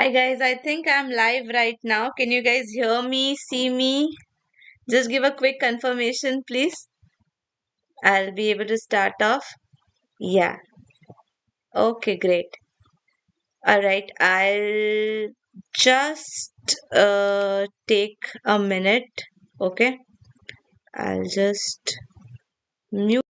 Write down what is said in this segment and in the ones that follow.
Hi guys, I think I'm live right now. Can you guys hear me, see me? Just give a quick confirmation, please. I'll be able to start off. Yeah. Okay, great. All right. I'll just take a minute. Okay. I'll just mute.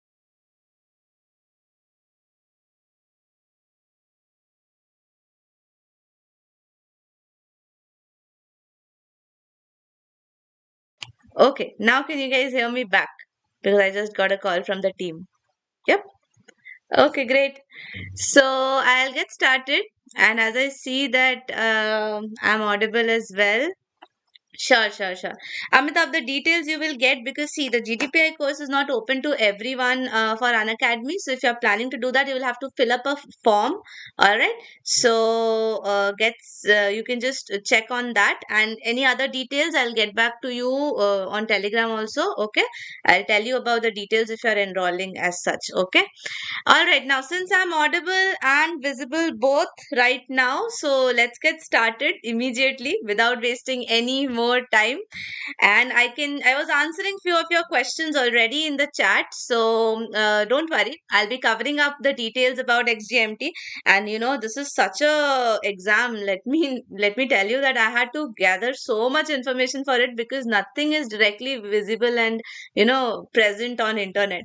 Okay. Now can you guys hear me back? Because I just got a call from the team. Yep. Okay, great. So I'll get started. And as I see that I'm audible as well. Sure. Amitabh, the details you will get because see, the GTPI course is not open to everyone for Unacademy. So if you're planning to do that, you will have to fill up a form. All right. So you can just check on that, and any other details, I'll get back to you on Telegram also. Okay. I'll tell you about the details if you're enrolling as such. Okay. All right, now since I'm audible and visible both right now, so let's get started immediately without wasting any more time. And I was answering few of your questions already in the chat, so don't worry. I'll be covering up the details about XGMT. And this is such a exam. Let me tell you that I had to gather so much information for it because nothing is directly visible and present on internet.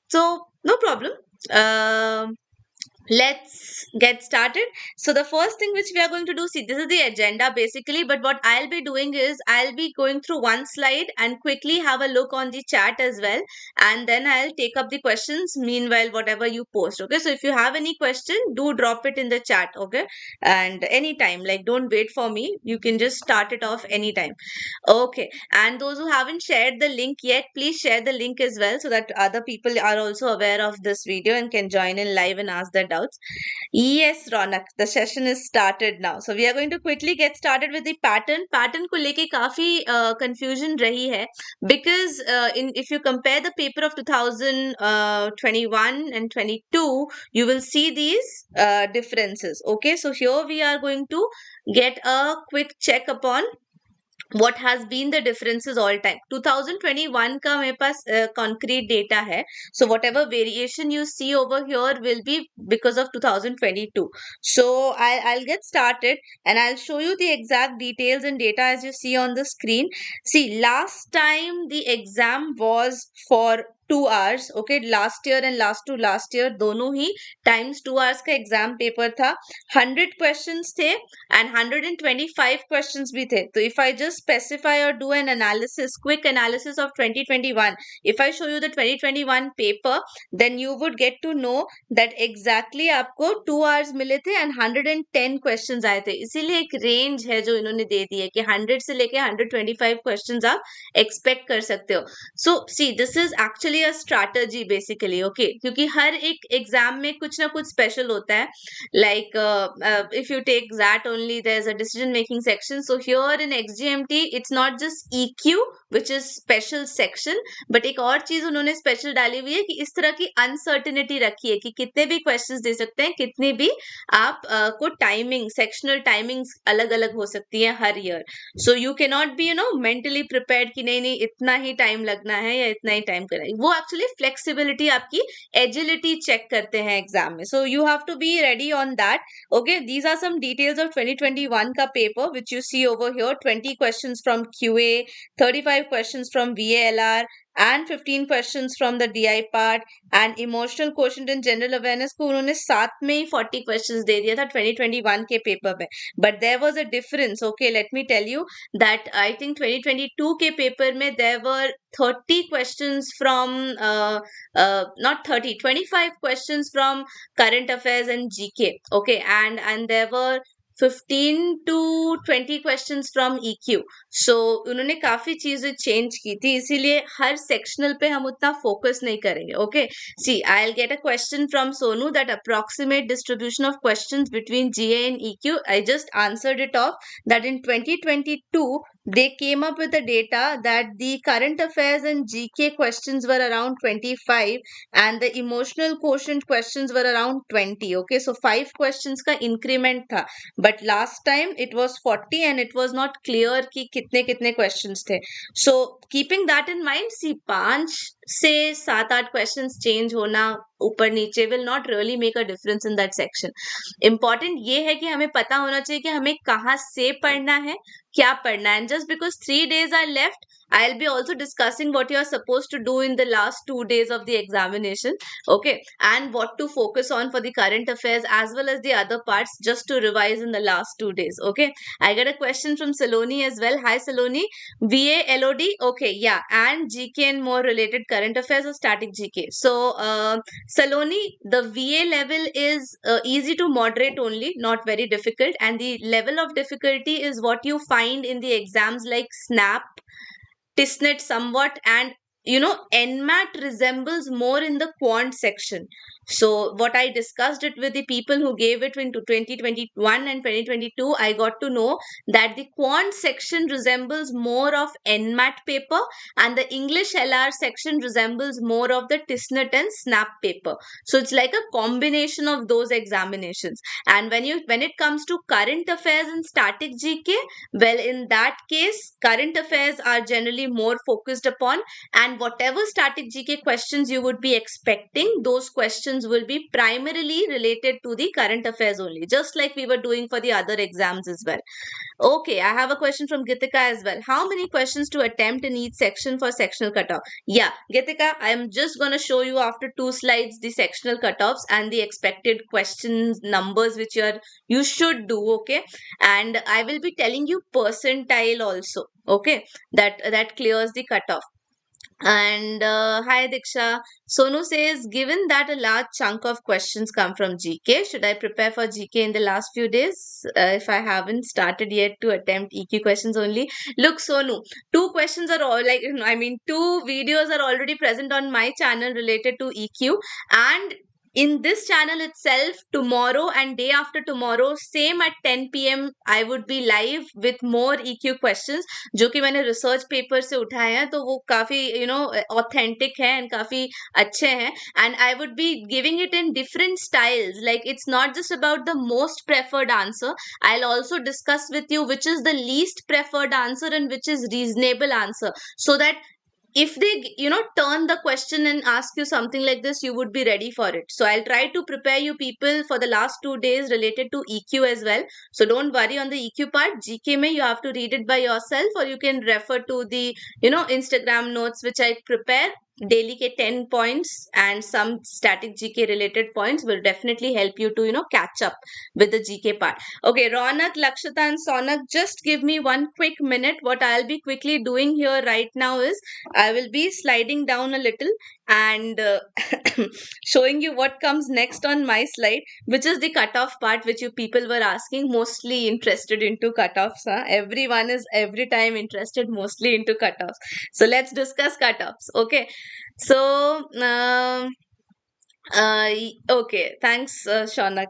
So no problem. um let's get started. So the first thing which we are going to do, see, this is the agenda basically, but what I'll be doing is I'll be going through one slide and quickly have a look on the chat as well, and then I'll take up the questions meanwhile whatever you post. Okay, so if you have any question, do drop it in the chat. Okay, and anytime, like, don't wait for me, you can just start it off anytime. Okay, and those who haven't shared the link yet, please share the link as well so that other people are also aware of this video and can join in live and ask their doubts. Yes, Ronak, the session is started now. So we are going to quickly get started with the pattern. Pattern को लेके काफी confusion रही है because in if you compare the paper of 2021 and 22, you will see these differences. Okay, so here we are going to get a quick check upon what has been the differences all time. 2021 का मेरे पास concrete data है, so whatever variation you see over here will be because of 2022. So I'll get started and I'll show you the exact details and data as you see on the screen. See, last time the exam was for 2 hours. Okay, last year and last year दोनों ही times 2 hours का exam paper था. 100 questions थे and 125 questions भी थे. So if I just specify or do an analysis, quick analysis of 2021, if I show you the 2021 paper, then you would get to know that exactly आपको 2 hours मिले थे and 110 questions आए थे. इसीलिए एक range है जो इन्होंने दे दी है कि 100 से लेके 125 questions आप expect कर सकते हो. So see, this is actually a strategy basically. Okay, क्योंकि हर एक exam में कुछ ना कुछ special होता है. Like if you take that only, there's a decision making section. So here in XGMT, it's not just EQ, which is special section, but एक और चीज उन्होंने special डाली हुई है कि इस तरह की uncertainty रखी है कि कितने भी questions दे सकते हैं, कितने भी आप को timing, sectional timings अलग अलग हो सकती है हर year. So you cannot be mentally prepared कि नहीं इतना ही time लगना है या इतना ही time करना है. वो actually flexibility आपकी agility check करते हैं exam में. So you have to be ready on that. Okay, these are some details of 2021 ka paper which you see over here. 20 questions from QA, 35 questions from VALR, and 15 questions from the DI part, and emotional quotient and general awareness को उन्होंने साथ में ही 40 questions दे दिया था 2021 के paper में. But there was a difference. Okay, let me tell you that I think 2022 के paper में there were 30 questions from not 30, 25 questions from current affairs and GK. Okay, and there were 15 to 20 questions from EQ. So उन्होंने काफी चीजें change की थी, इसीलिए हर sectional पे हम उतना फोकस नहीं करेंगे. Okay, see, I'll get a question from Sonu that approximate distribution of questions between GA and EQ. I just answered it off that in 2022 they came up with the data that the current affairs and GK questions were around 25 and the emotional quotient questions were around 20. Okay, so 5 questions ka increment tha, but last time it was 40 and it was not clear ki kitne kitne questions the. So keeping that in mind, see 5 से 7-8 questions change होना ऊपर नीचे will not really make a difference in that section. Important ये है कि हमें पता होना चाहिए कि हमें कहाँ से पढ़ना है, क्या पढ़ना है. And just because 3 days are left, I'll be also discussing what you are supposed to do in the last 2 days of the examination, okay, and what to focus on for the current affairs as well as the other parts, just to revise in the last 2 days. Okay, I get a question from Saloni as well. Hi Saloni. VA LOD, okay, yeah, and GK and more related current affairs or static GK. So Saloni, the VA level is easy to moderate only, not very difficult, and the level of difficulty is what you find in the exams like SNAP, TISNET somewhat, and NMAT resembles more in the quant section. So what I discussed it with the people who gave it into 2021 and 2022, I got to know that the quant section resembles more of NMAT paper and the English LR section resembles more of the TISNET and SNAP paper. So it's like a combination of those examinations. And when it comes to current affairs and static GK, well, in that case, current affairs are generally more focused upon, and whatever static GK questions you would be expecting, those questions will be primarily related to the current affairs only, just like we were doing for the other exams as well. Okay, I have a question from Gitika as well. How many questions to attempt in each section for sectional cutoff? Yeah, Gitika, I am just going to show you after 2 slides the sectional cutoffs and the expected questions numbers which you should do, okay? And I will be telling you percentile also, okay? That clears the cutoff. And hi Diksha. Sonu says, given that a large chunk of questions come from GK, should I prepare for GK in the last few days if I haven't started yet to attempt EQ questions only? Look, Sonu, 2 questions are all like, I mean, 2 videos are already present on my channel related to EQ, and in this channel itself, tomorrow and day after tomorrow, same at 10 p.m. I would be live with more EQ questions जो कि मैंने research paper से उठाए हैं, तो वो काफी authentic है एंड काफी अच्छे हैं. And I would be giving it in different styles, like it's not just about the most preferred answer. I will also discuss with you which is the least preferred answer and which is reasonable answer, so that if they turn the question and ask you something like this, you would be ready for it. So I'll try to prepare you people for the last 2 days related to EQ as well. So don't worry on the EQ part. GK mein you have to read it by yourself, or you can refer to the Instagram notes which I prepare daily ke 10 points, and some static GK related points will definitely help you to catch up with the GK part. Okay, Ronak, Lakshita and Sonak, just give me 1 quick minute. What I'll be quickly doing here right now is I will be sliding down a little and showing you what comes next on my slide, which is the cutoff part, which you people were asking, mostly interested into cutoffs. Everyone is every time interested mostly into cutoffs. So let's discuss cutoffs. Okay, so okay, thanks, Shaunak.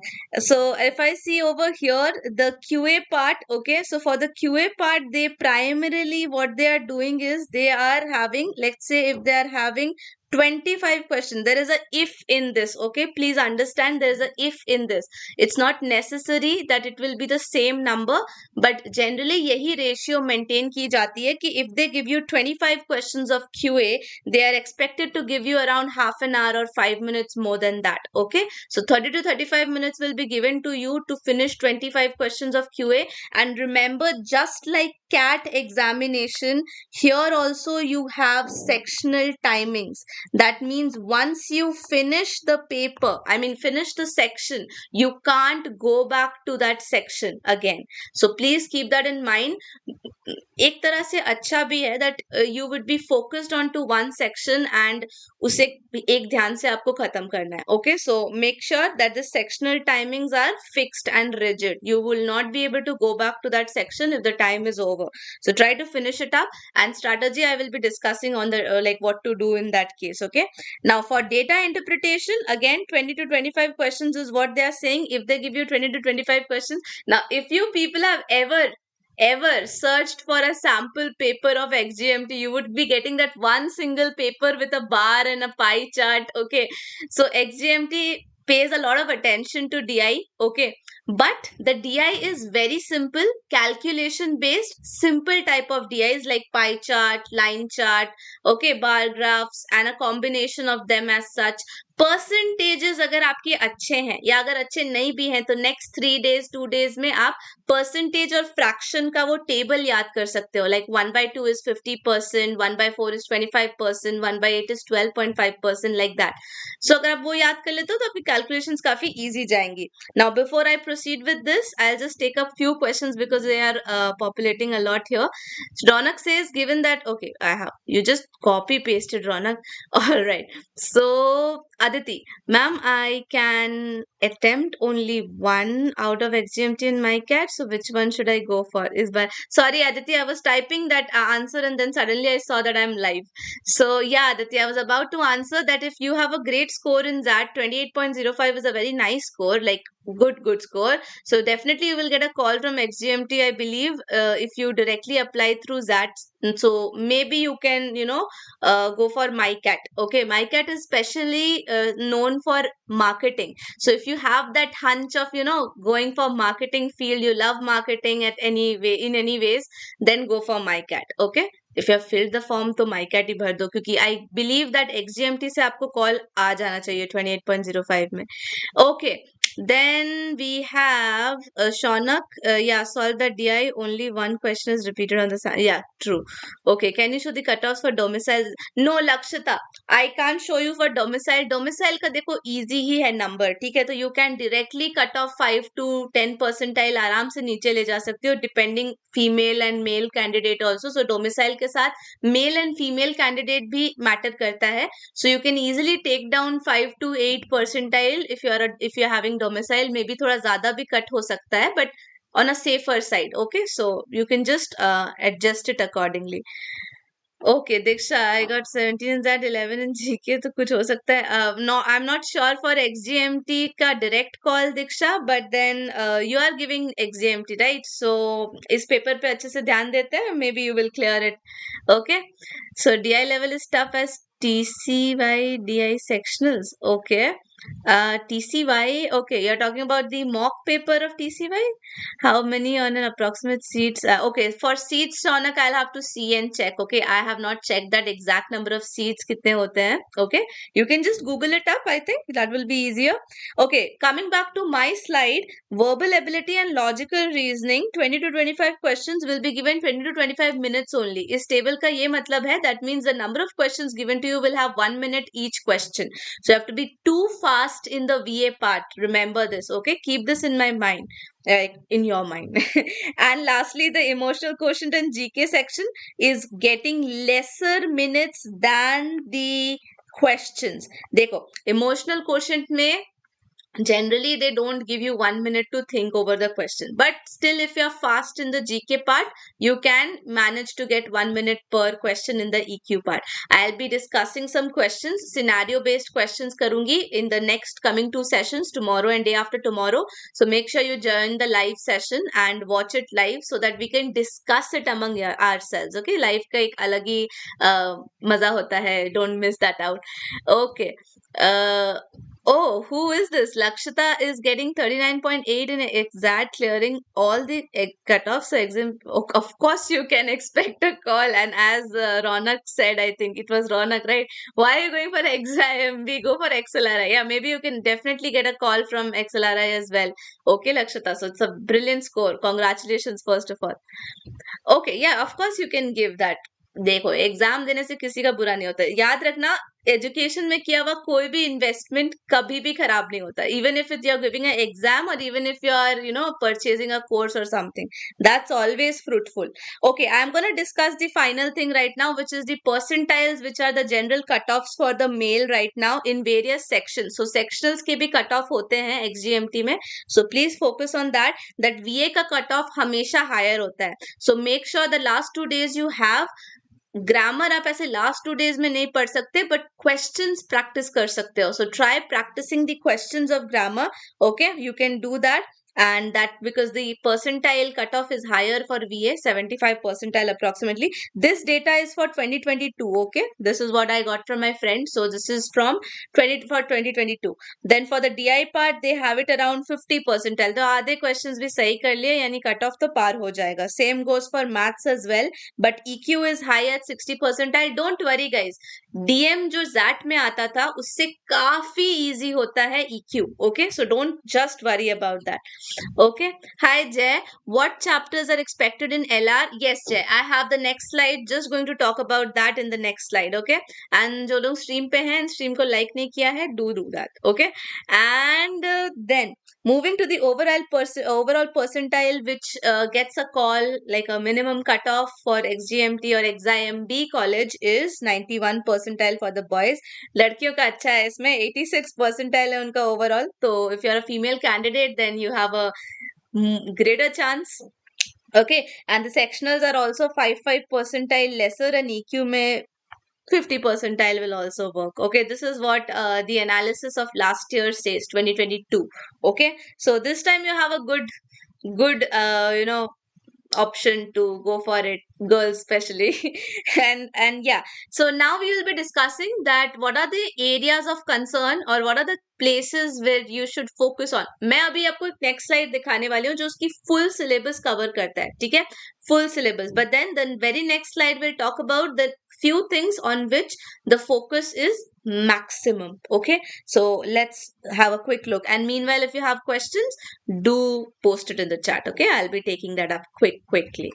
So if I see over here the QA part, okay, so for the QA part, they primarily what they are doing is they are having, let's say if they are having 25 questions, there is a if in this, okay, please understand there is a if in this. It's not necessary that it will be the same number, but generally yahi ratio maintain ki jati hai ki if they give you 25 questions of QA, they are expected to give you around half an hour or 5 minutes more than that. Okay, so 30 to 35 minutes will be given to you to finish 25 questions of QA. And remember, just like CAT examination, here also you have sectional timings. That means once you finish the paper, I mean finish the section, you can't go back to that section again. So please keep that in mind. एक तरह से अच्छा भी है that you would be focused on to one section and उसे एक ध्यान से आपको खत्म करना है. Okay, so make sure that the sectional timings are fixed and rigid. You will not be able to go back to that section if the time is over. So try to finish it up, and strategy I will be discussing on the like what to do in that case. Okay, now for data interpretation, again 20 to 25 questions is what they are saying if they give you 20 to 25 questions. Now if you people have ever ever searched for a sample paper of XGMT, you would be getting that one single paper with a bar and a pie chart. Okay, so XGMT pays a lot of attention to DI. Okay, but the DI is very simple, calculation based, simple type of DIs like pie chart, line chart, okay, bar graphs, and a combination of them as such. Percentages अगर आपके अच्छे हैं या अगर अच्छे नहीं भी हैं तो नेक्स्ट 3 days 2 days में आप परसेंटेज और फ्रैक्शन का वो टेबल याद कर सकते हो. Like 1/2 is 50%, 1/4 is 25%, 1/8 is 12.5%, like that. So अगर आप वो याद कर लेते हो तो आपकी कैलकुलेशंस काफी इजी जाएंगी. Now before I proceed with this, I just take up few questions because they are populating a lot here. Ronak says, given that, okay, I have, you just copy pasted Ronak. All right. So Aditi, ma'am, I can attempt only one out of XGMT in my CAT. So which one should I go for? Sorry, Aditi, I was typing that answer and then suddenly I saw that I'm live. So yeah, Aditi, I was about to answer that if you have a great score in that, 28.05 is a very nice score, like good score. So definitely you will get a call from XGMT, I believe, if you directly apply through that. So maybe you can, go for MyCat. Okay, MyCat is specially known for marketing. So if you have that hunch of, going for marketing field, you love marketing at any way, in any ways, then go for MyCat. Okay, if you have filled the form तो MyCat ही भर दो, क्योंकि I believe that XGMT से आपको call आ जाना चाहिए 28.05 में. Okay, then we have Shaunak. Yeah, solve the DI. Only one question is repeated on the side. Yeah, true. Okay, can you show the cutoffs for domicile? No, Lakshita, I can't show you for domicile. Domicile का देखो easy ही है number, ठीक है? तो you can directly cut off 5 to 10 percentile आराम से नीचे ले जा सकते हो, depending female and male candidate also. So domicile के साथ male and female candidate भी matter करता है. So you can easily take down 5 to 8 percentile if you're having domicile. Maybe थोड़ा ज़्यादा भी cut हो सकता है, but on a safer side. Okay, so you can just adjust it accordingly. Okay, Diksha, I got 17 in that, 11 in GK, तो कुछ हो सकता है. No, I'm not sure for XGMT का direct call, Diksha, but then you are giving XGMT, right? So इस paper पे अच्छे से ध्यान देते हैं, maybe you will clear it. Okay, so DI level is tough as TCY DI sectionals. Okay. TCY, okay, you're talking about the mock paper of TCY. How many on an approximate seats? Okay, for seats, Shaunak, I'll have to see and check. Okay, I have not checked that exact number of seats kitne hote hain. Okay, you can just Google it up. I think that will be easier. Okay, coming back to my slide, verbal ability and logical reasoning, 20 to 25 questions will be given 20 to 25 minutes only. इस table का ये मतलब है, that means the number of questions given to you will have 1 minute each question. So you have to be too fast in the VA part. Remember this, okay? Keep this in my mind, in your mind. And lastly, the emotional quotient and GK section is getting lesser minutes than the questions. देखो, emotional quotient में generally they don't give you 1 minute to think over the question, but still if you're fast in the GK part, you can manage to get 1 minute per question in the EQ part. I'll be discussing some questions, scenario based questions karungi in the next coming 2 sessions, tomorrow and day after tomorrow. So make sure you join the live session and watch it live so that we can discuss it among ourselves. Okay, live ka ek alag hi maza hota hai, don't miss that out. Okay, oh, who is this? Lakshita is getting 39.8 in exact, clearing all the cutoffs. So of course, you can expect a call. And as Ronak said, I think it was Ronak, right? Why are you going for XIM? Go for XLRI. Yeah, maybe you can definitely get a call from XLRI as well. Okay, Lakshita. So it's a brilliant score. Congratulations, first of all. Okay, yeah, of course you can give that. देखो, exam देने से किसी का बुरा नहीं होता. याद रखना, एजुकेशन में किया हुआ कोई भी इन्वेस्टमेंट कभी भी खराब नहीं होता. Even if you are giving a exam और even if you are purchasing a course और something, that's always fruitful. Okay, I am gonna discuss the final thing right now, which is the percentiles which are the general cut offs for the male right now in various sections. So sectionals के भी cut off होते हैं XGMT में. So please focus on that VA का cut off हमेशा higher होता है. So make sure the last 2 days you have grammar. आप ऐसे लास्ट 2 days में नहीं पढ़ सकते, बट क्वेश्चंस प्रैक्टिस कर सकते हो. So try practicing the questions of grammar. Okay, you can do that. and that because the percentile cutoff is higher for VA, 75 percentile approximately. This data is for 2022. Okay, this is what I got from my friend, so this is from 2022. Then for the DI part they have it around 50 percentile, तो आधे questions भी सही कर लिए यानी cutoff तो पार हो जाएगा. Same goes for maths as well, but EQ is high at 60 percentile. Don't worry guys, DM जो ZAT में आता था उससे काफी easy होता है EQ. Okay, so don't just worry about that. Okay. Hi Jay. What chapters are expected in LR? Yes Jay, I have the next slide. Just going to talk about that in the next slide. Okay. And जो लोग stream पे हैं, stream को like नहीं किया है, do that. Okay. And then moving to the overall percentile, which gets a call like a minimum cutoff for XGMT or XIMB college is 91 percentile for the boys. लड़कियों का अच्छा है इसमें 86 percentile है उनका overall. तो if you're a female candidate, then you have a greater chance. Okay, and the sectionals are also 5 percentile lesser, and EQ में 50 percentile will also work. Okay, this is what the analysis of last year says, 2022. Okay, so this time you have a good option to go for it, girls especially. and yeah, so now we will be discussing that what are the areas of concern or what are the places where you should focus on. मैं अभी आपको एक next slide दिखाने वाली हूँ जो उसकी full syllabus cover करता है, ठीक है, full syllabus. But then the very next slide will talk about the few things on which the focus is maximum. Okay, so let's have a quick look, and meanwhile if you have questions do post it in the chat. Okay, I'll be taking that up quickly.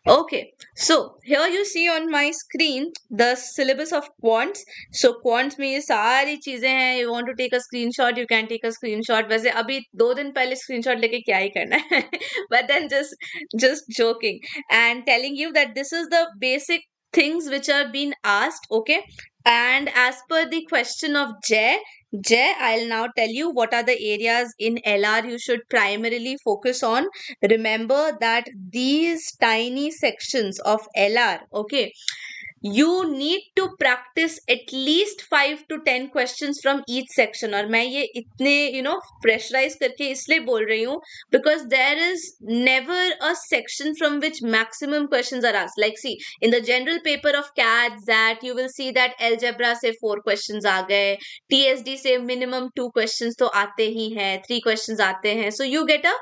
Okay, so here you see on my screen the syllabus of quants. So quants में ये सारी चीजें हैं. You want to take a screenshot, you can take a screenshot. वैसे अभी 2 दिन पहले screenshot लेके क्या ही करना है. But then just joking and telling you that this is the basic things which are being asked. Okay, and as per the question of Jay, I'll now tell you what are the areas in LR you should primarily focus on. Remember that these tiny sections of LR, okay, you need to practice at least 5 to 10 questions from each section. और मैं ये इतने pressurize करके इसलिए बोल रही हूँ because there is never a section from which maximum questions are asked. Like see, in the general paper of CAT, ZAT, you will see that algebra से 4 questions आ गए, TSD से minimum 2 questions तो आते ही हैं, 3 questions आते हैं. So you get a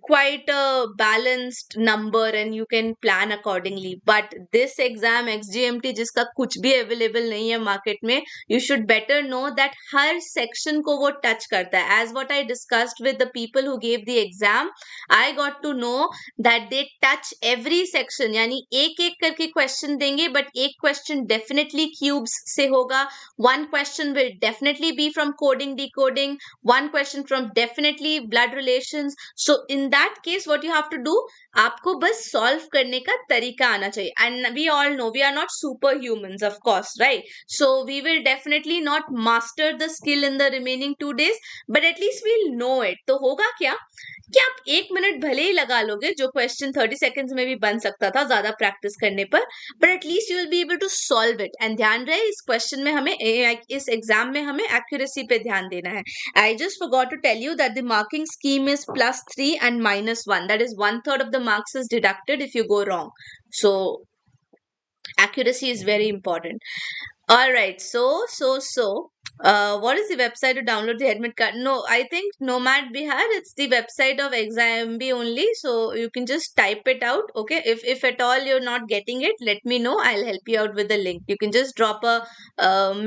quite a balanced number and you can plan accordingly. But this exam XGMT जिसका कुछ भी available नहीं है market में, you should better know that her section को वो touch करता है. As what I discussed with the people who gave the exam, I got to know that they touch every section. यानी एक एक करके question देंगे, but एक question definitely cubes से होगा, one question will definitely be from coding decoding, one question from definitely blood relations. So in that case what you have to do, आपको बस solve करने का तरीका आना चाहिए. And we all know we are not superhumans, of course, right? So we will definitely not master the skill in the remaining 2 days, but at least we'll know it. तो होगा क्या कि आप 1 मिनट भले ही लगा लोगे, जो क्वेश्चन 30 सेकंड्स में भी बन सकता था ज्यादा प्रैक्टिस करने पर, but at least you will be able to solve it. And ध्यान रहे इस क्वेश्चन में हमें, इस एग्जाम में हमें एक्यूरेसी पे ध्यान देना है. I just forgot to tell you that the marking scheme is +3 and -1. That is 1/3 of the marks is deducted if you go wrong. So accuracy is very important. All right, so what is the website to download the admit card? No, I think Nomad Bihar, it's the website of XIMB only, so you can just type it out. Okay, if at all you're not getting it, let me know, I'll help you out with the link. You can just drop a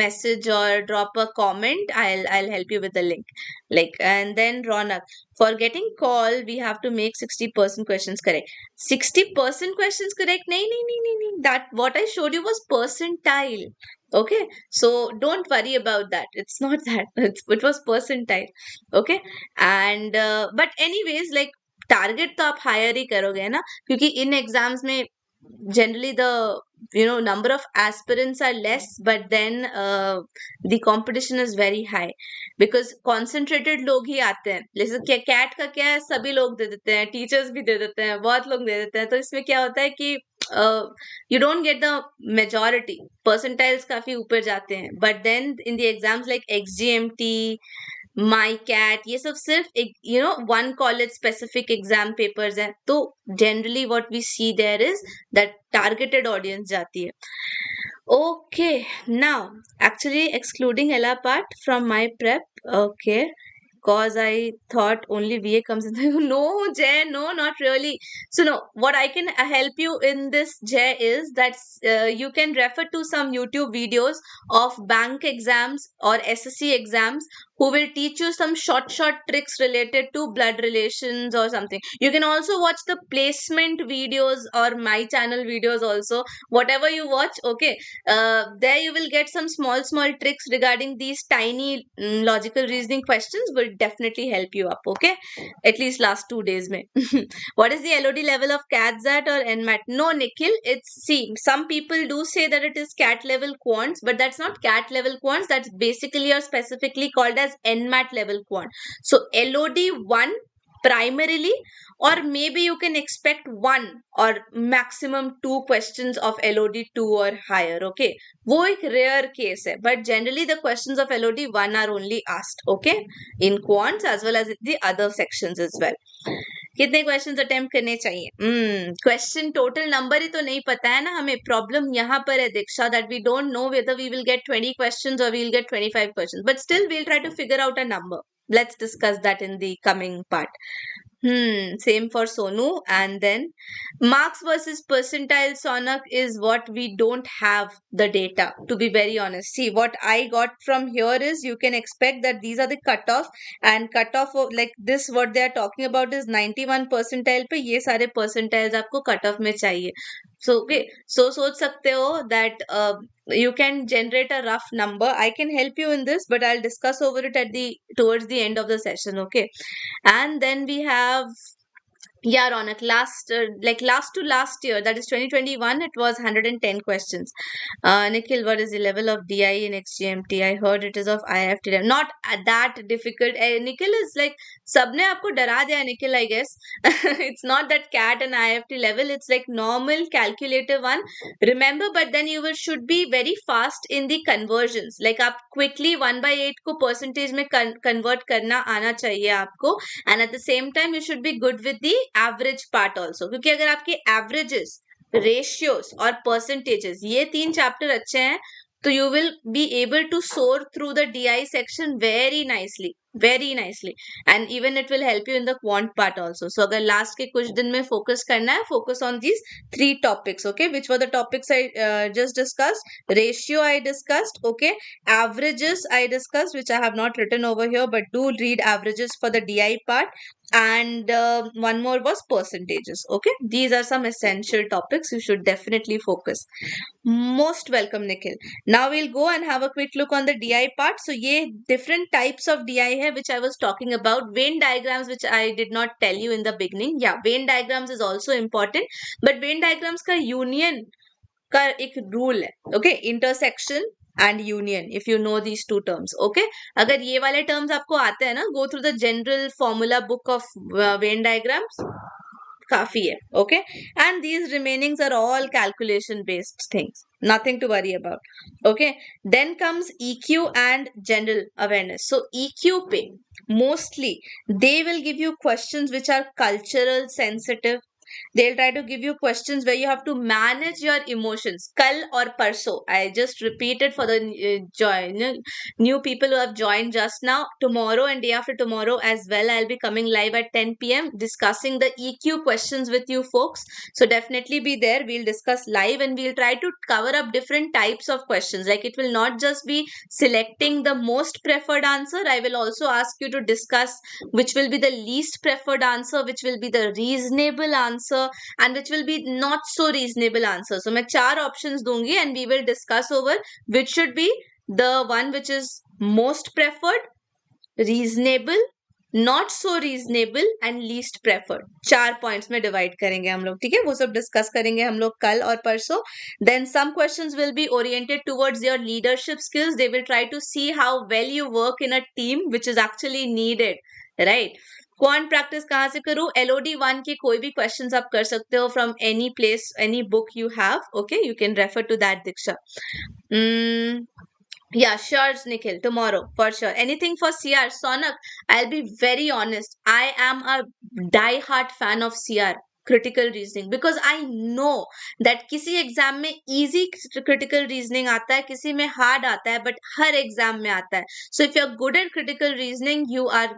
message or drop a comment, I'll help you with the link. Like, and then Ronak, for getting call we have to make 60% questions correct. 60% questions correct? nahi, that what I showed you was percentile. Okay, so don't worry about that, it's not that, it was percentile. Okay, and but anyways, like target तो आप higher ही करोगे ना, क्योंकि इन exams में generally the number of aspirants are less, but then the competition is very high because concentrated लोग ही आते हैं. जैसे क्या कैट का क्या है, सभी लोग दे देते हैं, टीचर्स भी दे देते हैं, बहुत लोग दे देते हैं, तो इसमें क्या होता है कि you don't get the majority, percentiles काफी ऊपर जाते हैं. But then in the exams like XGMT, MICAT, ये सब सिर्फ एक one college specific exam papers हैं. तो generally what we see there is that targeted audience जाती है. Okay, now actually excluding Ella part from my prep, okay, cause I thought only VA comes in. No, Jay, no, not really. So no, what I can help you in this, Jay, is that you can refer to some YouTube videos of bank exams or SSC exams who will teach you some short tricks related to blood relations or something. You can also watch the placement videos or my channel videos also. Whatever you watch, okay, there you will get some small tricks regarding these tiny logical reasoning questions will definitely help you up, okay, at least last 2 days mein. What is the LOD level of CAT or NMAT? No, Nikhil, it's, see, some people do say that it is CAT level quants, but that's not CAT level quants. That's basically or specifically called as NMAT level quant. So LOD 1 primarily, or maybe you can expect one or maximum two questions of LOD 2 or higher, okay. वो एक rare case है, but generally the questions of LOD 1 are only asked, okay, in quants as well as in the other sections as well. कितने questions attempt करने चाहिए? Question total number ही तो नहीं पता है ना हमें. प्रॉब्लम यहाँ पर है Diksha, that we don't know whether we will get 20 questions और we will get 25 questions, but still we will try to figure out a number. Let's discuss that in the coming part. Same for Sonu. And then marks versus percentile, Sonak, is what we don't have the data, to be very honest. See, what I got from here is you can expect that these are the cutoff, and cutoff of like this, what they are talking about is 91 percentile पे ये सारे percentiles आपको cutoff में चाहिए. So okay, so सोच सकते हो that you can generate a rough number. I can help you in this, but I'll discuss over it at the towards the end of the session, okay. And then we have, yeah, Ronak, last to last year, that is 2021, it was 110 questions. Nikhil, what is the level of DI in XGMT? I heard it is of IFT. Not that difficult. Nikhil is like, सबने आपको डरा दिया Nikhil, I guess. It's not that CAT and IFT level. It's like normal calculative one. Remember, but then you should be very fast in the conversions. Like आप quickly 1/8 को percentage में convert करना आना चाहिए आपको. And at the same time, you should be good with the average part also. क्योंकि अगर आपके averages, ratios और percentages ये 3 chapter अच्छे हैं, तो you will be able to soar through the DI section very nicely. And even it will help you in the quant part also. So अगर last के कुछ दिन में focus करना है, focus on these 3 topics, okay, which were the topics I just discussed. Ratio I discussed, okay. Averages I discussed, which I have not written over here, but do read averages for the DI part. And one more was percentages, okay. These are some essential topics you should definitely focus. Most welcome, Nikhil. Now we'll go and have a quick look on the DI part. So ये different types of DI है which I was talking about. Venn diagrams, which I did not tell you in the beginning. Yeah, Venn diagrams is also important, but Venn diagrams का union का एक rule है, okay. Intersection and union, if you know these two terms, okay. अगर ये वाले terms आपको आते हैं ना, go through the general formula book of Venn diagrams, काफी है, okay. And these remainings are all calculation based things, nothing to worry about, okay. Then comes EQ and general awareness. So EQ पे mostly they will give you questions which are cultural sensitive. They'll try to give you questions where you have to manage your emotions. Kal or parso. I just repeated for the new people who have joined just now. Tomorrow and day after tomorrow as well, I'll be coming live at 10 p.m. discussing the EQ questions with you folks. So definitely be there. We'll discuss live and we'll try to cover up different types of questions. Like it will not just be selecting the most preferred answer. I will also ask you to discuss which will be the least preferred answer, which will be the reasonable answer, and which will be not so reasonable answer. So मैं 4 options दूंगी and we will discuss over which should be the one which is most preferred, reasonable, not so reasonable and least preferred. 4 points में divide करेंगे हम लोग, ठीक है. वो सब discuss करेंगे हम लोग कल और परसों. Then some questions will be oriented towards your leadership skills. They will try to see how well you work in a team, which is actually needed, right. Quant practice कहाँ से करूँ? LOD 1 के कोई भी क्वेश्चंस आप कर सकते हो from any place, any book you have, okay. You can refer to that, Diksha. Yeah, sure, Nikhil. Tomorrow, for sure. Anything for CR. Sonak, I'll be very honest. I am a die-hard fan of CR, critical reasoning, because I know that किसी exam में easy critical reasoning आता है, किसी में hard आता है, but her exam में आता है. So if you're good at critical reasoning, you are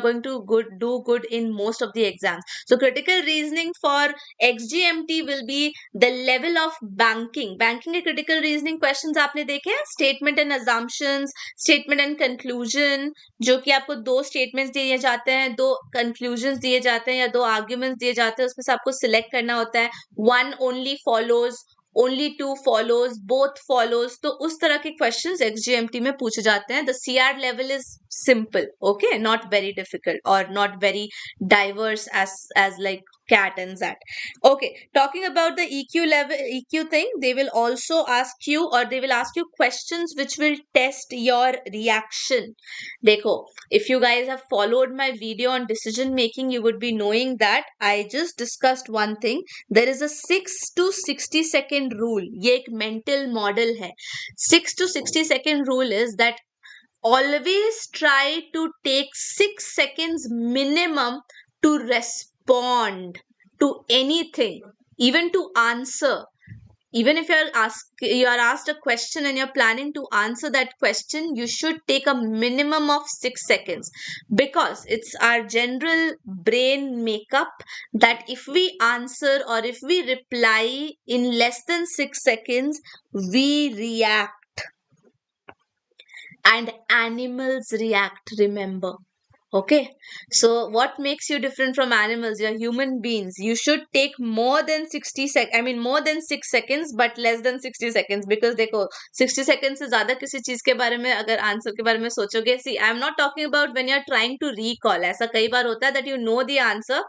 going to do good in most of the exams. So critical reasoning for XGMT will be the level of banking. Banking के critical reasoning questions आपने देखे हैं? Statement and assumptions, statement and conclusion, जो कि आपको दो statements दिए जाते हैं, दो conclusions दिए जाते हैं या दो arguments दिए जाते हैं, उसमें से आपको select करना होता है. One only follows, only two follows, both follows. तो उस तरह के questions XGMT में पूछे जाते हैं. The CR level is simple, okay, not very difficult or not very diverse as like CAT and ZAT. Okay, talking about the EQ level, EQ thing, they will also ask you, or they will ask you questions which will test your reaction. Dekho, if you guys have followed my video on decision making, you would be knowing that I just discussed one thing. There is a 6 to 60 second rule. ये एक mental model है. 6 to 60 second rule is that always try to take 6 seconds minimum to respond to anything, even to answer. Even if you are asked a question and you're planning to answer that question, you should take a minimum of 6 seconds, because it's our general brain makeup that if we answer or if we reply in less than 6 seconds, we react. And animals react, remember. Okay, so what makes you different from animals? You're human beings. You should take more than 6 seconds, but less than 60 seconds, because देखो 60 seconds से ज़्यादा किसी चीज़ के बारे में अगर answer के बारे में सोचोगे, see, I'm not talking about when you're trying to recall. ऐसा कई बार होता है that you know the answer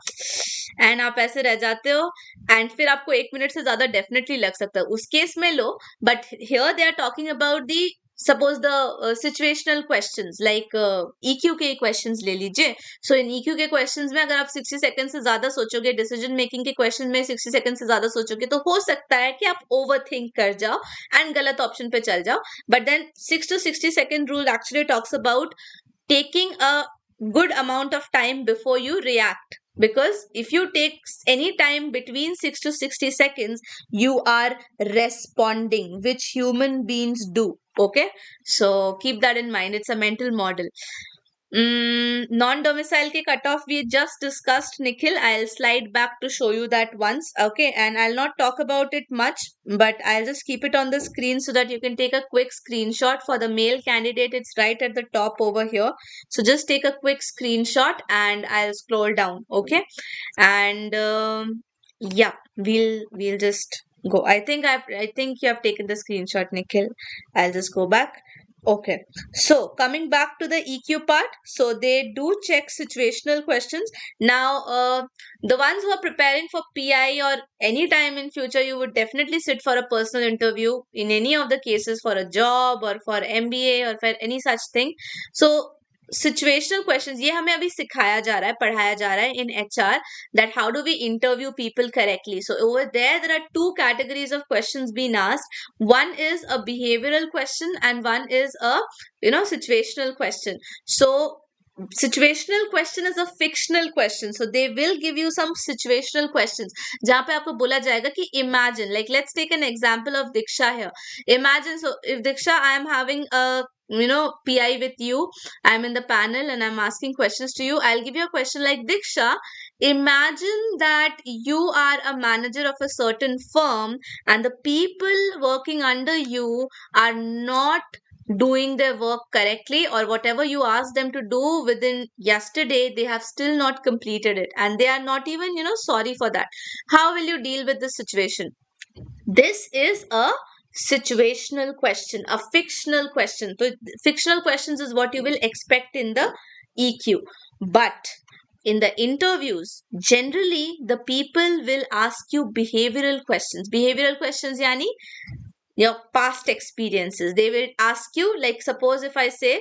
and आप ऐसे रह जाते हो and फिर आपको 1 मिनट से ज़्यादा definitely लग सकता है. उस केस में लो, but here they are talking about the suppose the situational questions like EQ के questions ले लीजिए. So in EQ के questions में अगर आप 60 seconds से ज़्यादा सोचोगे, decision making के question में 60 seconds से ज़्यादा सोचोगे, तो हो सकता है कि आप overthink कर जाओ and गलत option पे चल जाओ. But then 6 to 60 second rule actually talks about taking a good amount of time before you react. Because if you take any time between 6 to 60 seconds, you are responding, which human beings do. Okay, so keep that in mind. It's a mental model. Non-domicile ke cutoff we just discussed, Nikhil. I'll slide back to show you that once. Okay, and I'll not talk about it much, but I'll just keep it on the screen so that you can take a quick screenshot. For the male candidate, it's right at the top over here. So just take a quick screenshot and I'll scroll down. Okay, and yeah, we'll just go. I think you have taken the screenshot, Nikhil. I'll just go back. Okay, so coming back to the EQ part, so they do check situational questions. Now, the ones who are preparing for PI or any time in future, you would definitely sit for a personal interview in any of the cases for a job or for MBA or for any such thing. So situational questions, ये हमें अभी सिखाया जा रहा है, पढ़ाया जा रहा है in HR, that how do we interview people correctly. So over there are two categories of questions being asked. One is a behavioral question and one is a situational question. So situational question is a fictional question, so they will give you some situational questions जहाँ पे आपको बोला जाएगा कि imagine, like let's take an example of Diksha here. Imagine, so if Diksha, I am having a PI with you, I'm in the panel and I'm asking questions to you. I'll give you a question like, Diksha, imagine that you are a manager of a certain firm and the people working under you are not doing their work correctly, or whatever you asked them to do within yesterday, they have still not completed it and they are not even sorry for that. How will you deal with this situation? This is a situational question, a fictional question. So fictional questions is what you will expect in the EQ, but in the interviews, generally the people will ask you behavioral questions. Behavioral questions yani your past experiences. They will ask you, like, suppose if I say,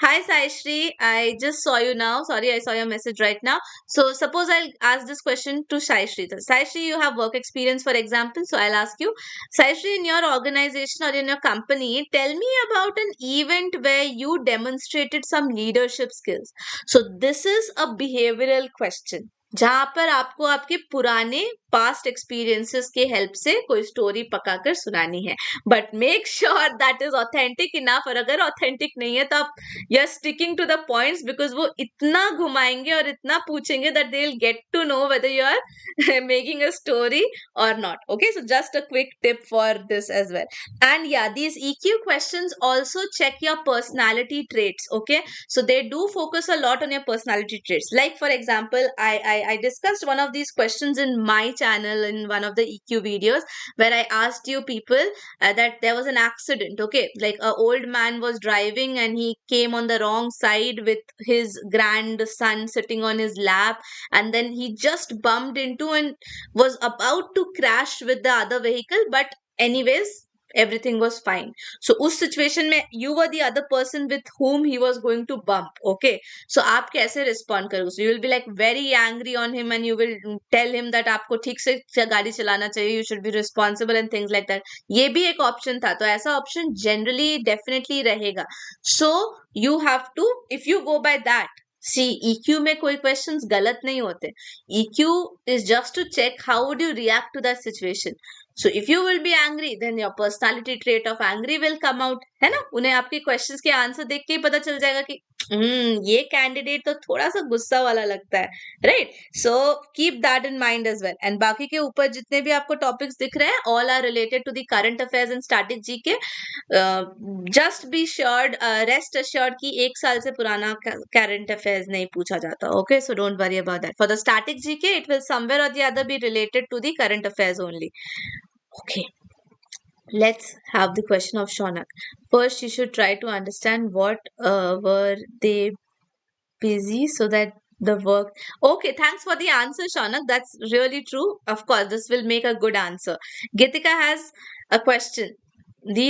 hi Saishri, I just saw you now, sorry, I saw your message right now. So suppose I'll ask this question to Saishri. So, Saishri, you have work experience, for example. So I'll ask you, Saishri, in your organization or in your company, tell me about an event where you demonstrated some leadership skills. So this is a behavioral question, जहां पर आपको आपके पुराने past experiences के help से कोई story पकाकर सुनानी है, but make sure that is authentic enough. और अगर ऑथेंटिक नहीं है तो आप you are sticking to the points, because वो इतना घुमाएंगे और इतना पूछेंगे that they will get to know whether you are making a story or not. Okay, so just a quick tip for this as well. And yeah, these EQ questions also check your personality traits. Okay, so they do focus a lot on your personality traits. Like for example, I discussed one of these questions in my channel in one of the EQ videos, where I asked you people that there was an accident. Okay, like a old man was driving and he came on the wrong side with his grandson sitting on his lap, and then he just bumped into and was about to crash with the other vehicle, but anyways everything was fine. So उस situation में you were the other person with whom he was going to bump. Okay, so आप कैसे respond करोगे? So you will be like very angry on him and you will tell him that आपको ठीक से गाड़ी चलाना चाहिए, you should be responsible and things like that. ये भी एक option था, तो ऐसा option generally definitely रहेगा. So you have to, if you go by that, see, EQ में कोई questions गलत नहीं होते. EQ is just to check how would you react to that situation. So if you will be angry, then your personality trait of angry will come out, है ना? उन्हें आपके questions के आंसर देख के ही पता चल जाएगा कि ये कैंडिडेट तो थोड़ा सा गुस्सा वाला लगता है, right? So keep that in mind as well. And बाकी के ऊपर जितने भी आपको टॉपिक्स दिख रहे हैं, all are related to the current affairs and static GK. Just be assured, rest assured कि एक साल से पुराना करंट अफेयर्स नहीं पूछा जाता. Okay, so don't worry about that. For the static GK it will somewhere और the other be related to the current affairs only. Okay, let's have the question of Shaunak. First, you should try to understand what were they busy so that the work. Okay, thanks for the answer, Shaunak. That's really true. Of course, this will make a good answer. Gitika has a question.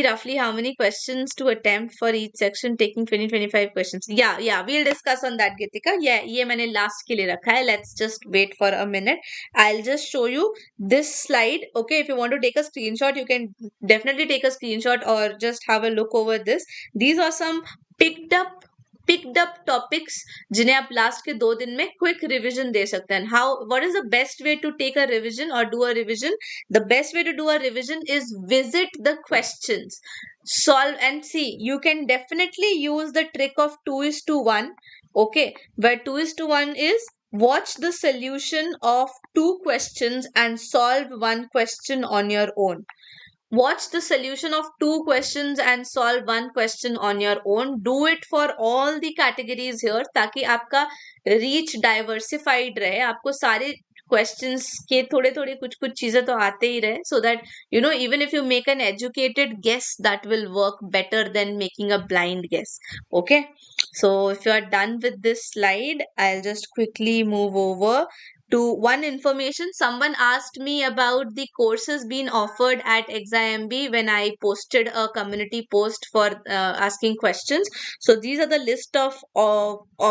Roughly how many questions to attempt for each section, taking 20-25 questions. Yeah, we'll discuss on that, Gitika. Yeah, ये मैंने last के लिए रखा है. Let's just wait for a minute. I'll just show you this slide. Okay, if you want to take a screenshot, you can definitely take a screenshot or just have a look over this. These are some picked up topics जिन्हें आप last के 2 दिन में quick revision दे सकते हैं. How, what is the best way to take a revision और do a revision? The best way to do a revision is visit the questions, solve and see. You can definitely use the trick of 2:1. Okay, where 2:1 is watch the solution of 2 questions and solve 1 question on your own. Watch the solution of 2 questions and solve 1 question on your own. Do it for all the categories here, ताकि आपका reach diversified रहे, आपको सारे questions के थोड़े थोड़े कुछ कुछ चीजें तो आते ही रहे, so that you know, even if you make an educated guess, that will work better than making a blind guess. Okay, so if you are done with this slide, I'll just quickly move over to one information. Someone asked me about the courses being offered at XIMB when I posted a community post for asking questions. So these are the list of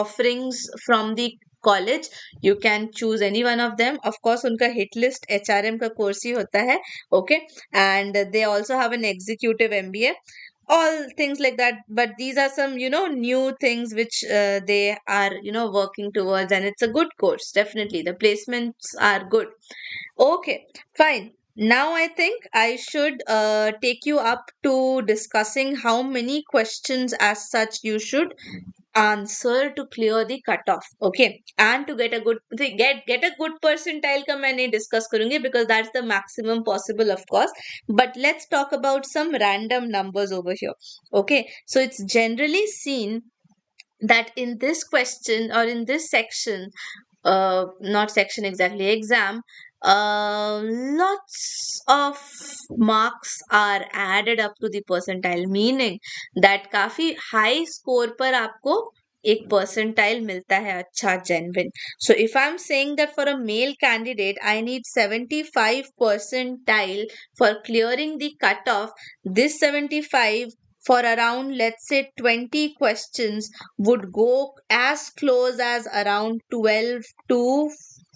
offerings from the college. You can choose any one of them. Of course, उनका hit list HRM का course ही होता है. Okay, and they also have an executive MBA, all things like that. But these are some, you know, new things which they are, you know, working towards, and it's a good course. Definitely the placements are good. Okay, fine. Now I think I should take you up to discussing how many questions as such you should answer to clear the cutoff. Okay, and to get a good get a good percentile का मैं नहीं discuss करूंगी because that's the maximum possible, of course. But let's talk about some random numbers over here. Okay, so it's generally seen that in this question or in this section, not section exactly, exam, lots of marks are added up to the percentile, meaning that काफी high score पर आपको एक percentile मिलता है अच्छा genuine. So if I'm saying that for a male candidate I need 75 percentile for clearing the cutoff, this 75 for around let's say 20 questions would go as close as around 12 to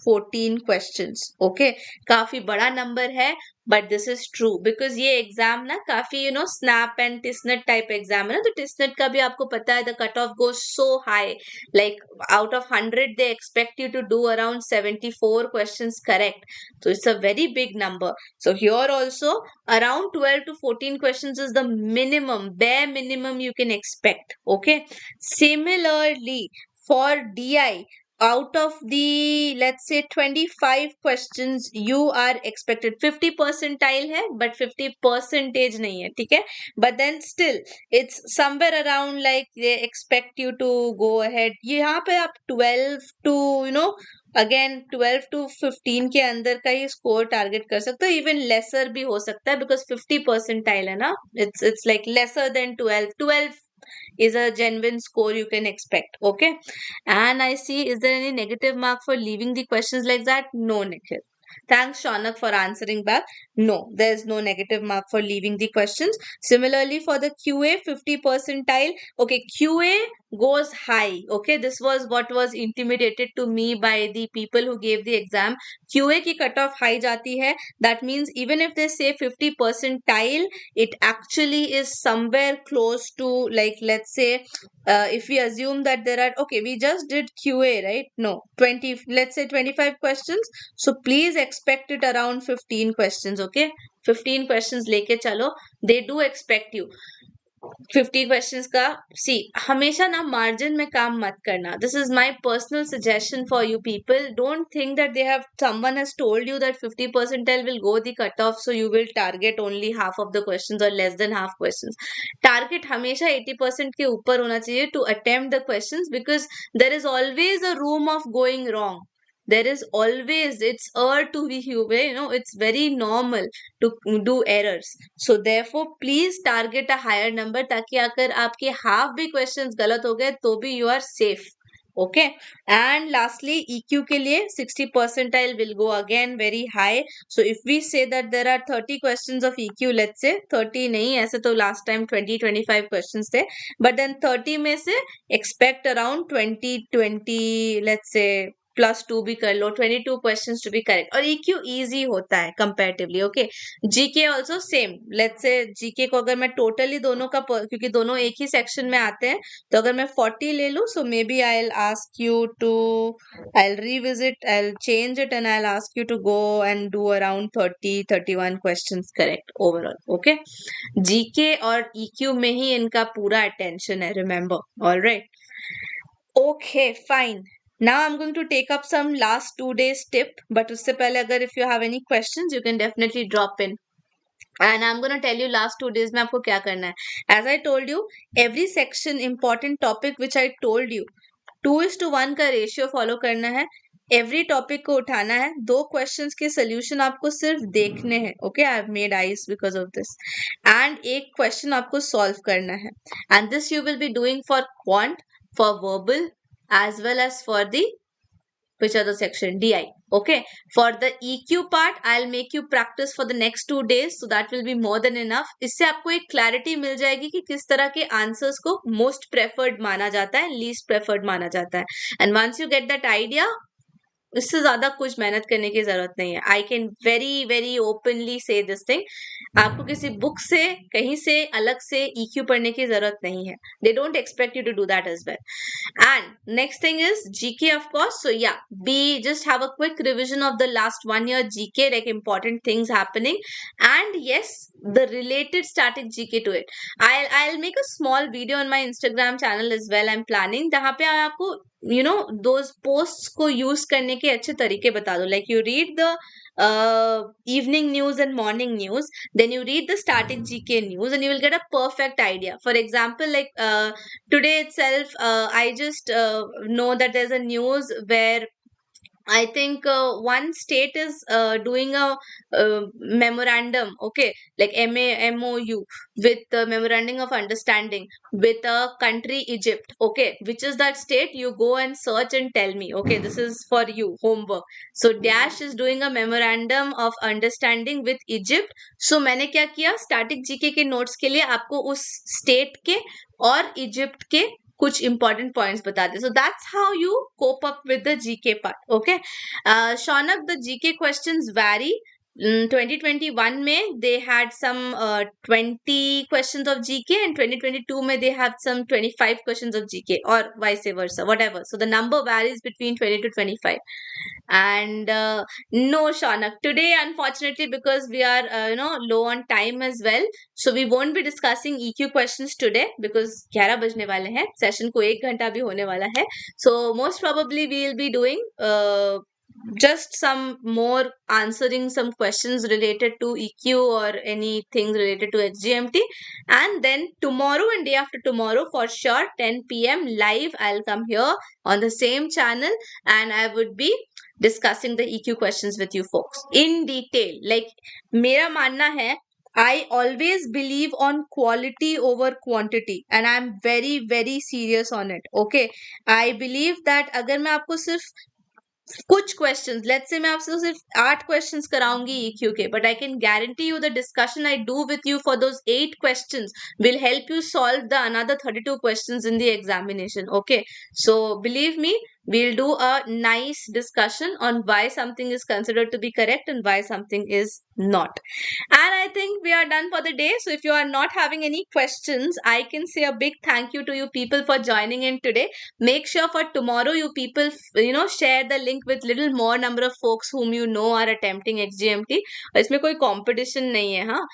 14 questions. Okay, काफी बड़ा number है, but this is true because ये exam ना काफी SNAP and TISSNET type exam है ना, तो TISSNET का भी आपको पता है the cut off goes so high, like out of 100 they expect you to do around 74 questions correct, so it's a very big number. So here also around 12 to 14 questions is the minimum, bare minimum you can expect. Okay, similarly for DI, out of the let's say 25 questions you are expected 50 percentile है but 50 percentage नहीं है, ठीक है, but then still it's somewhere around like they expect you to go ahead. यहाँ पे आप 12 to again 12 to 15 के अंदर का ही स्कोर टारगेट कर सकते हो, इवन लेसर भी हो सकता है बिकॉज 50 परसेंटाइल है ना, it's like lesser than 12 is a genuine score you can expect. Okay, and I see, is there any negative mark for leaving the questions like that? No, Nikhil. Thanks, Shaunak, for answering back. No, there's no negative mark for leaving the questions. Similarly, for the QA, 50 percentile. Okay, QA goes high. Okay, this was what was intimidated to me by the people who gave the exam. QA ki cutoff high jati hai. That means even if they say 50 percentile, it actually is somewhere close to, like, let's say, if we assume that there are, okay, we just did QA, right? No, 20, let's say 25 questions. So please expect it around 15 questions, okay? 15 questions leke chalo. They do expect you. 50 questions का सी हमेशा ना margin में काम मत करना. This is my personal suggestion for you people. Don't think that they have someone has told you that 50 percentile will go the cut off, so you will target only half of the questions और less than half questions. Target हमेशा 80% के ऊपर होना चाहिए to attempt the questions, because there is always a room of going wrong. There is always, it's to be human, it's very normal to do errors. So therefore please target a higher number ताकि अगर आपके half भी questions गलत हो गए तो भी you are safe. Okay, and lastly EQ के लिए 60 percentile will go again very high. So if we say that there are 30 questions of EQ, let's say 30 नहीं, ऐसे तो last time 20-25 questions थे, but then 30 में से expect around 20 let's say plus 2 भी कर लो, 22 क्वेश्चंस टू बी करेक्ट. और EQ easy होता है comparatively. Okay, GK also same. Let's say GK को अगर मैं टोटली दोनों का, क्योंकि दोनों एक ही सेक्शन में आते हैं, तो अगर मैं 40 ले लूं, so maybe I will ask you to, I will revisit, I will change it and I will ask you to go and do around 30-31 questions correct overall. Okay, GK और EQ में ही इनका पूरा attention है, remember. Alright, okay, fine. Now I'm going to take up some last 2 days tip, but उससे पहले अगर if you have any questions you can definitely drop in. And I'm going to tell you last 2 days में आपको क्या करना है. As I told you, every section important topic which I told you, 2:1 का ratio follow करना है. Every topic को उठाना है. 2 क्वेश्चंस के सोल्यूशन आपको सिर्फ देखने हैं. Okay, I have made eyes because of this. And एक क्वेश्चन आपको सॉल्व करना है. And this you will be doing for quant, for verbal, as well as for the which other section, DI. Okay, for the EQ part I'll make you practice for the next 2 days, so that will be more than enough. इससे आपको एक clarity मिल जाएगी कि किस तरह के answers को most preferred माना जाता है, लीस्ट प्रेफर्ड माना जाता है. And once you get that idea, इससे ज्यादा कुछ मेहनत करने की जरूरत नहीं है. I can very very openly say this thing. आपको किसी बुक से कहीं से अलग से EQ पढ़ने की जरूरत नहीं है. They don't expect you to do that as well. And next thing is GK, of course. So yeah, just have a quick revision of the last 1 year GK, like important things happening, and yes, the related static GK to it. I'll make a small video on my Instagram channel as well. I'm planning, जहाँ पे आपको those posts को use करने के अच्छे तरीके बता दो. Like you read the evening news and morning news, then you read the static GK news and you will get a perfect idea. For example, like today itself I just know that there's a news where I think one state is doing a memorandum, okay, like MOU with the memorandum of understanding with a country Egypt, okay. Which is that state? You go and search and tell me, okay. This is for you, homework. So Dash is doing a memorandum of understanding with Egypt. So मैंने क्या किया? Static GK के notes के लिए आपको उस state के और Egypt के कुछ important points बता दे. So that's how you cope up with the GK part. Okay. Shaunak, the GK questions vary. 2021 में they had some 20 questions of GK, and 2022 में they have some 25 questions of GK, or vice versa, whatever. So the number varies between 20 to 25. And no, Shaunak, today unfortunately, because we are low on time as well, so we won't be discussing EQ questions today because 11 बजने वाले हैं, session को 1 घंटा भी होने वाला है. So most probably we will be doing just some more answering some questions related to EQ or anything related to XGMT. And then tomorrow and day after tomorrow, for sure, 10 p.m. live, I'll come here on the same channel, and I would be discussing the EQ questions with you folks in detail. Like, mera manna hai, I always believe on quality over quantity, and I'm very very serious on it. Okay, I believe that अगर मैं आपको सिर्फ कुछ questions, let's say मैं आपसे सिर्फ 8 questions कराऊंगी EQ के, but I can guarantee you the discussion I do with you for those 8 questions will help you solve the another 32 questions in the examination. Okay, so believe me, we'll do a nice discussion on why something is considered to be correct and why something is not. And I think we are done for the day. So if you are not having any questions, I can say a big thank you to you people for joining in today. Make sure for tomorrow you people share the link with little more number of folks whom you know are attempting XGMT. इसमें कोई competition नहीं है, हाँ.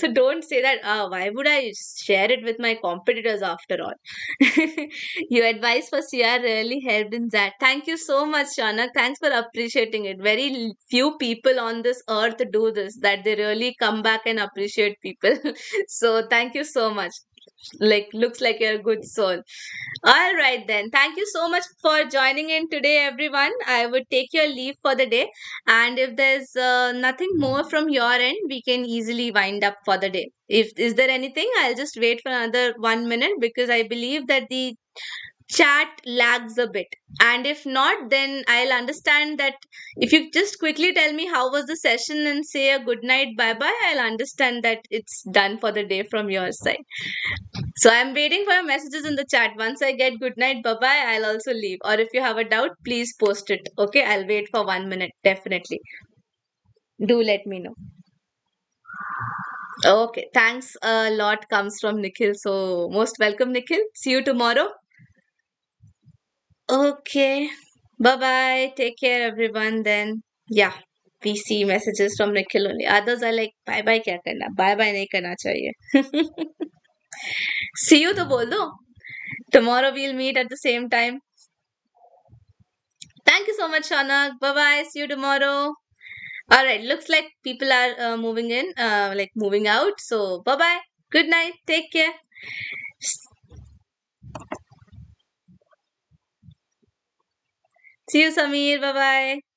So don't say that, why would I share it with my competitors after all. Your advice for CR really helped in that. Thank you so much, Shanak. Thanks for appreciating it. Very few people on this earth do this, that they really come back and appreciate people. So thank you so much. Like, looks like you're a good soul. All right then, thank you so much for joining in today, everyone. I would take your leave for the day, and if there's nothing more from your end, we can easily wind up for the day. If is there anything, I'll just wait for another 1 minute, because I believe that the chat lags a bit, and if not, then I'll understand that. If you just quickly tell me how was the session and say a good night, bye bye, I'll understand that it's done for the day from your side. So I'm waiting for your messages in the chat. Once I get good night, bye bye, I'll also leave. Or if you have a doubt, please post it. Okay, I'll wait for 1 minute. Definitely. Do let me know. Okay, thanks a lot comes from Nikhil. So most welcome, Nikhil. See you tomorrow. Okay. Bye bye. Take care, everyone. Then, yeah, we see messages from Nikhil only. Others are like, bye bye, kya karna? Bye bye, nahi karna chahiye. See you to bol do. Tomorrow we'll meet at the same time. Thank you so much, Shanak. Bye bye. See you tomorrow. All right. Looks like people are moving in, like moving out. So, bye bye. Good night. Take care. See you, Samir. Bye bye.